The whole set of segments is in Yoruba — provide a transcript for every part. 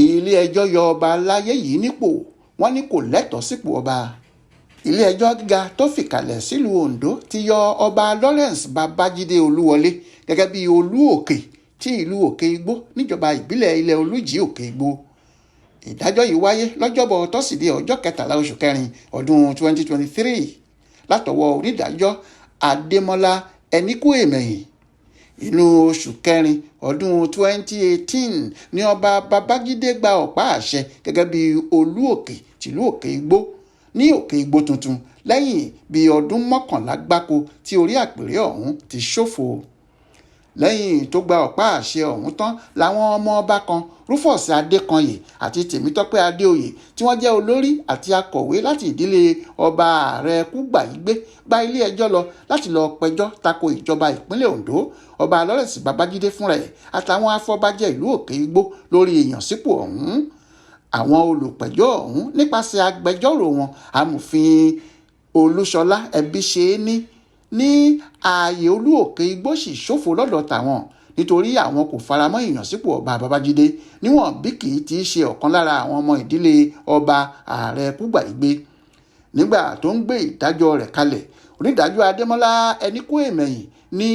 Ile-Ẹjọ yọ ọba Alaye yìí nípò, wọ́n ní kò lẹ́tọ̀ọ́ sípò ọba. Ilé-ẹjọ́ gíga tó fìkàlẹ̀ sílùú Oǹdó ti yọ ọba Lawrence Babájídé Olúwọlé gẹ́gẹ́ bí Olú Òkè tí ìlú Òkè Igbó níjọba ìbílẹ̀ Ilẹ̀ Olújì Òkè Igbó. Ìdájọ́ yìí wáyé lọ́jọ́bọ̀ tọ́sídẹ̀ẹ́ ọjọ́ 13 oṣù kẹrin ọdún 2023 látọwọ́ onídàájọ́ Adémọ́lá Ẹnikúèmẹyìn. Inú oṣù kẹrin ọdún 2018 ni ọba Babájídé gba ọ̀pá àṣẹ gẹ́gẹ́ bí Olú Òkè tìlú Òkè Igbó ní Òkè Igbó tuntun lẹ́yìn bí ọdún 11 gbáko tí orí àpèrè ọ̀hún ti ṣófo. Lẹ́yìn tó gba ọ̀pá àṣẹ ọ̀hún tán làwọn ọmọ ọba kan Rufus Adékanyè àti Tèmítọ́pẹ́ Adéoyè tí wọ́n jẹ́ olórí àti akọ̀wé láti ìdílé ọba ààrẹ Kúgbàyígbé gba ilé ẹjọ́ lọ láti lọ pẹjọ́ tako ìjọba ìpínlẹ̀ Oǹdó, ọba Lawrence Babájídé fúnra ẹ̀ àtàwọn afọbajẹ ìlú Òkè Igbó lórí ìyànsípò ọ̀hún. Àwọn olùpẹ̀jọ́ ọ̀hún nípasẹ̀ agbẹjọ́rò wọn amòfin Olúṣọlá Ẹbíṣeéní ní ààyè Olú Òkè Igbó sì ṣòfò lọ́dọ̀ tàwọn nítorí àwọn kò faramọ́ ìyànsípò ọba Babájídé níwọ̀n bí kì í ti ṣe ọ̀kan lára àwọn ọmọ ìdílé ọba ààrẹ Kúgbàyígbé. Nígbà tó ń gbé ìdájọ́ rẹ̀ kalẹ̀, onídàájọ́ Adémọ́lá Ẹnikúèmẹyìn ní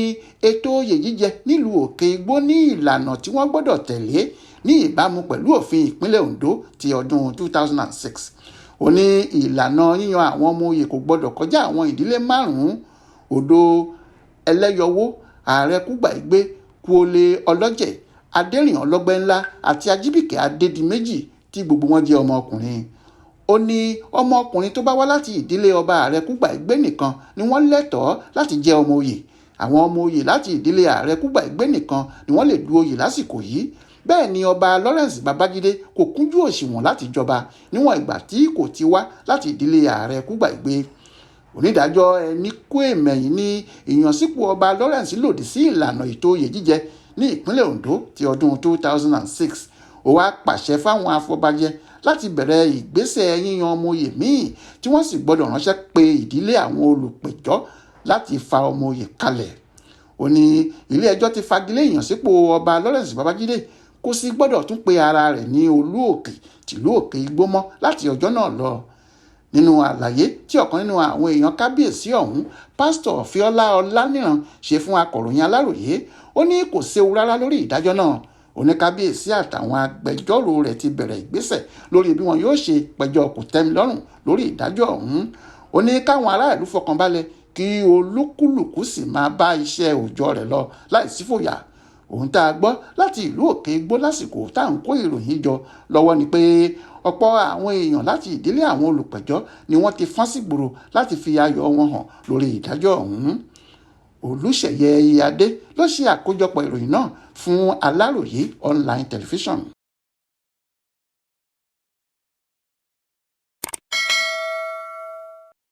ètò oyè jíjẹ nílùú Òkè Igbó ní ìlànà tí wọ́n gbọ́dọ̀ tẹ̀lé ní ìbámu pẹ̀lú òfin ìpínlẹ̀ Oǹdó ti ọdún 2006. Ó ní ìlànà yíyan àwọn ọmọ oyè kò gbọ́dọ̀ kọjá àwọn ìdílé 5: Odò Ẹlẹ́yọwó, ààrẹ Kúgbàyígbé, Kuole Ọlọ́jẹ̀, Adérìn Ọlọ́gbẹ́nlá àti Ajíbìkẹ́ Adédìméjì tí gbogbo wọn jẹ́ ọmọ ọkùnrin. Ó ní ọmọ ọkùnrin tó bá wá láti ìdílé ọba ààrẹ Kúgbàyígbé nìkan ni wọ́n lẹ́tọ̀ọ́ láti jẹ́ ọmọ oyè. Àwọn ọmọ oyè láti ìdílé ààrẹ Kúgbàyígbé nìkan ni wọ́n lè du oyè lásìkò yìí. Bẹ́ẹ̀ ni ọba Lawrence Babájídé kò kúnjú òṣùwọ̀n láti jọba níwọ̀n ìgbà tí kò ti wá láti ìdílé ààrẹ Kúgbàyígbé. Onídàájọ́ Ẹnikúèmẹyìn ní ìyànsípò ọba Lawrence lòdì sí ìlànà ètò oyè jíjẹ ní ìpínlẹ̀ Oǹdó ti ọdún 2006. Ó wá pàṣẹ fáwọn afọbajẹ láti bẹ̀rẹ̀ ìgbésẹ̀ yíyan ọmọ oyè míì tí wọ́n sì gbọ́dọ̀ ránṣẹ́ pé ìdílé àwọn olùpẹ̀jọ́ láti fa ọmọ oyè kalẹ̀. Ó ní ilé ẹjọ́ ti fagilé ìyànsípò ọba Lawrence Babájídé kò sì gbọ́dọ̀ tún pe ara rẹ̀ ní Olú Òkè tìlú Òkè Igbó mọ́ láti ọjọ́ náà lọ. Nínú àlàyé tí ọ̀kan nínú àwọn èèyàn kábíyèsí ọ̀hún, pásítọ̀ Fíọ́lá Ọláníran ṣe fún akọ̀ròyìn Aláròyé, ó ní kò séwu rárá lórí ìdájọ́ náà. Oníkábíyèsí àtàwọn agbẹjọ́rò rẹ̀ ti bẹ̀rẹ̀ ìgbésẹ̀ lórí bí wọn yóò ṣe pẹjọ́ kòtẹ́milọ́rùn lórí ìdájọ́ ọ̀hún. Ó ní káwọn aráàlú fọkànbalẹ̀ kí olúkúlùkù sì máa bá iṣẹ́ òòjọ́ rẹ̀ lọ láìsí fòyà. Ohun tá a gbọ́ láti ìlú Òkè Igbó lásìkò tá à ń kó ìròyìn jọ lọ́wọ́ ni pé ọ̀pọ̀ àwọn èèyàn láti ìdílé àwọn olùpẹ̀jọ́ ni wọ́n ti fọ́n sígboro láti fi ayọ̀ wọn hàn lórí ìdájọ́ ọ̀hún. Olúṣèyẹ Iyadé ló ṣe àkójọpọ̀ ìròyìn náà fún Aláròyé online television.